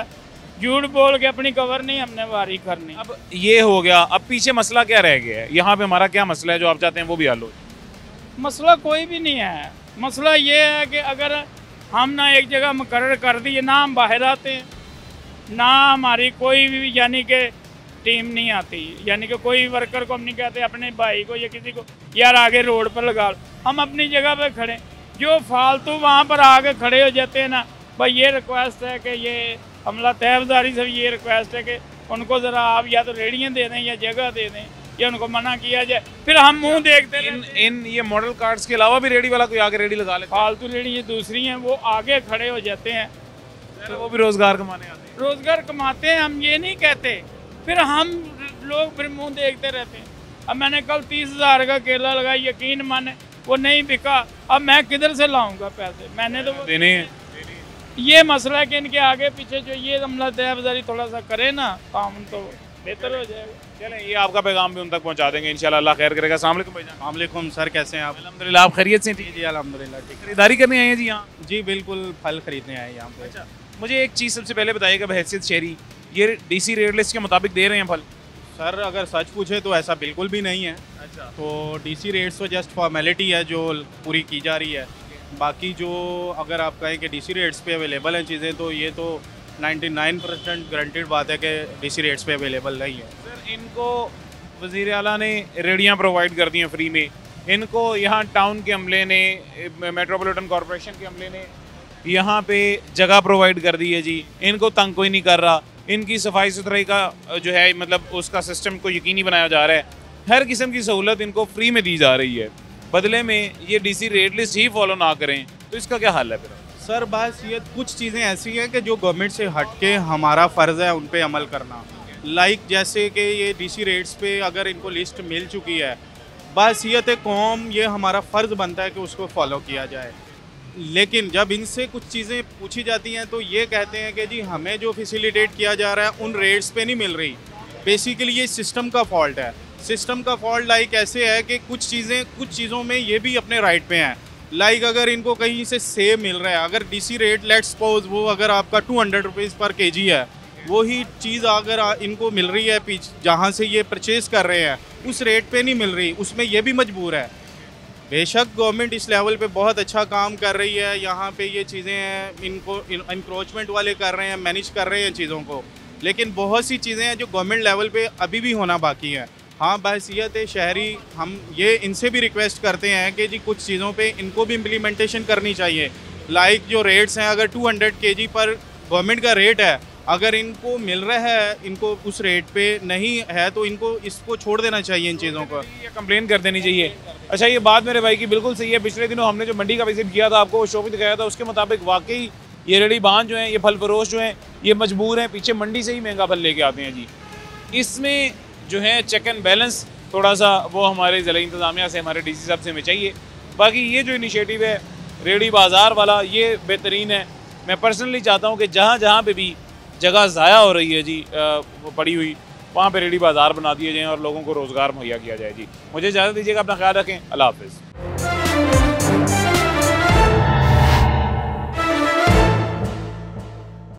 झूठ बोल के अपनी कवर नहीं हमने वारी करनी। अब ये हो गया, अब पीछे मसला क्या रह गया है? यहाँ पे हमारा क्या मसला है जो आप चाहते हैं वो भी हल हो? मसला कोई भी नहीं है। मसला ये है कि अगर हम ना एक जगह मुकर्रर कर दिए, ना हम बाहर आते हैं, ना हमारी कोई भी यानी कि टीम नहीं आती, यानी कि कोई वर्कर को हम नहीं कहते अपने भाई को या किसी को यार आगे रोड पर लगा लो। हम अपनी जगह पर खड़े, जो फालतू वहाँ पर आके खड़े हो जाते हैं ना, भाई ये रिक्वेस्ट है कि ये हमला तहबदारी से ये रिक्वेस्ट है कि उनको ज़रा आप या तो रेडियाँ दे दें या जगह दे दें या उनको मना किया जाए। फिर हम मुंह देखते हैं। इन ये मॉडल कार्ड्स के अलावा भी रेडी वाला कोई आगे रेडी लगा ले? फालतू रेडी ये दूसरी हैं, वो आगे खड़े हो जाते हैं, तो वो भी रोज़गार कमाने आते हैं। रोज़गार कमाते हैं, हम ये नहीं कहते। फिर हम लोग फिर मुँह देखते रहते हैं। अब मैंने कल 30,000 का केला लगाया, यकीन माने वो नहीं बिका। अब मैं किधर से लाऊंगा पैसे? मैंने तो देने। ये मसला है कि इनके आगे पीछे जो ये हमला तहबाजारी थोड़ा सा करे ना काम, तो बेहतर हो जाएगा। चलें, ये आपका पैगाम भी उन तक पहुंचा देंगे इंशाल्लाह, अल्लाह खैर करेगा। अस्सलाम वालेकुम भाईजान। वालेकुम सर, कैसे हैं आप? अल्हम्दुलिल्लाह, आप खैरियत से? जी अल्हम्दुलिल्लाह ठीक। खरीदारी करने आए हैं जी यहाँ? जी बिल्कुल, फल खरीदने आए यहाँ पे। अच्छा, मुझे एक चीज़ सबसे पहले बताइएगा बहैसियत शहरी, ये डीसी रेट लिस्ट के मुताबिक दे रहे हैं फल? सर अगर सच पूछे तो ऐसा बिल्कुल भी नहीं है। अच्छा, तो डीसी रेट्स तो जस्ट फॉर्मेलिटी है जो पूरी की जा रही है। बाकी जो अगर आप कहें कि डीसी रेट्स पे अवेलेबल हैं चीज़ें, तो ये तो 99% गारंटेड बात है कि डीसी रेट्स पे अवेलेबल नहीं है। सर इनको वज़ीर आला ने रेडियाँ प्रोवाइड कर दी हैं फ्री में, इनको यहाँ टाउन के अमले ने, मेट्रोपॉलिटन कॉरपोरेशन के अमले ने यहाँ पे जगह प्रोवाइड कर दी है जी, इनको तंग कोई नहीं कर रहा। इनकी सफाई सुथराई का जो है मतलब उसका सिस्टम को यकीनी बनाया जा रहा है, हर किस्म की सहूलत इनको फ्री में दी जा रही है, बदले में ये डीसी रेट लिस्ट ही फॉलो ना करें तो इसका क्या हाल है फिर? सर बस ये कुछ चीज़ें ऐसी हैं कि जो गवर्नमेंट से हट के हमारा फ़र्ज़ है उन पे अमल करना। लाइक जैसे कि ये डीसी रेट्स पे अगर इनको लिस्ट मिल चुकी है, बासियत कौम ये हमारा फ़र्ज़ बनता है कि उसको फॉलो किया जाए। लेकिन जब इनसे कुछ चीज़ें पूछी जाती हैं तो ये कहते हैं कि जी हमें जो फैसिलिटेट किया जा रहा है उन रेट्स पे नहीं मिल रही। बेसिकली ये सिस्टम का फॉल्ट है। सिस्टम का फॉल्ट लाइक ऐसे है कि कुछ चीज़ों में ये भी अपने राइट पे हैं। लाइक अगर इनको कहीं से सेब मिल रहा है, अगर डीसी रेट लेट्स सपोज वो अगर आपका 200 रुपीज़ पर केजी है, वही चीज़ अगर इनको मिल रही है जहाँ से ये परचेज़ कर रहे हैं उस रेट पे नहीं मिल रही, उसमें ये भी मजबूर है। बेशक गवर्नमेंट इस लेवल पे बहुत अच्छा काम कर रही है, यहाँ पे ये चीज़ें हैं इनको इंक्रोचमेंट वाले कर रहे हैं, मैनेज कर रहे हैं चीज़ों को, लेकिन बहुत सी चीज़ें हैं जो गवर्नमेंट लेवल पे अभी भी होना बाकी है। हाँ, बहसीत शहरी हम ये इनसे भी रिक्वेस्ट करते हैं कि जी कुछ चीज़ों पे इनको भी इम्प्लीमेंटेशन करनी चाहिए। लाइक जो रेट्स हैं, अगर 200 kg पर गवर्नमेंट का रेट है, अगर इनको मिल रहा है इनको उस रेट पे नहीं है तो इनको इसको छोड़ देना चाहिए, इन चीज़ों को ये कंप्लेन कर देनी चाहिए। अच्छा, ये बात मेरे भाई की बिल्कुल सही है। पिछले दिनों हमने जो मंडी का विजिट किया था, आपको वो शो भी दिखाया था, उसके मुताबिक वाकई ये रेडी बान जो हैं, ये फल फरोश जो हैं, ये मजबूर हैं, पीछे मंडी से ही महंगा फल लेके आते हैं जी। इसमें जो है चेक एंड बैलेंस थोड़ा सा वो हमारे ज़िला इंतज़ामिया से, हमारे डीसी साहब से हमें चाहिए। बाकी ये जो इनिशिएटिव है रेडी बाज़ार वाला, ये बेहतरीन है। मैं पर्सनली चाहता हूँ कि जहाँ जहाँ पे भी जगह ज़ाया हो रही है जी पड़ी हुई, वहाँ पे रेडी बाज़ार बना दिए जाएँ और लोगों को रोज़गार मुहैया किया जाए जी। मुझे इजाज़त दीजिएगा, अपना ख्याल रखें, अल्लाह हाफ़िज़।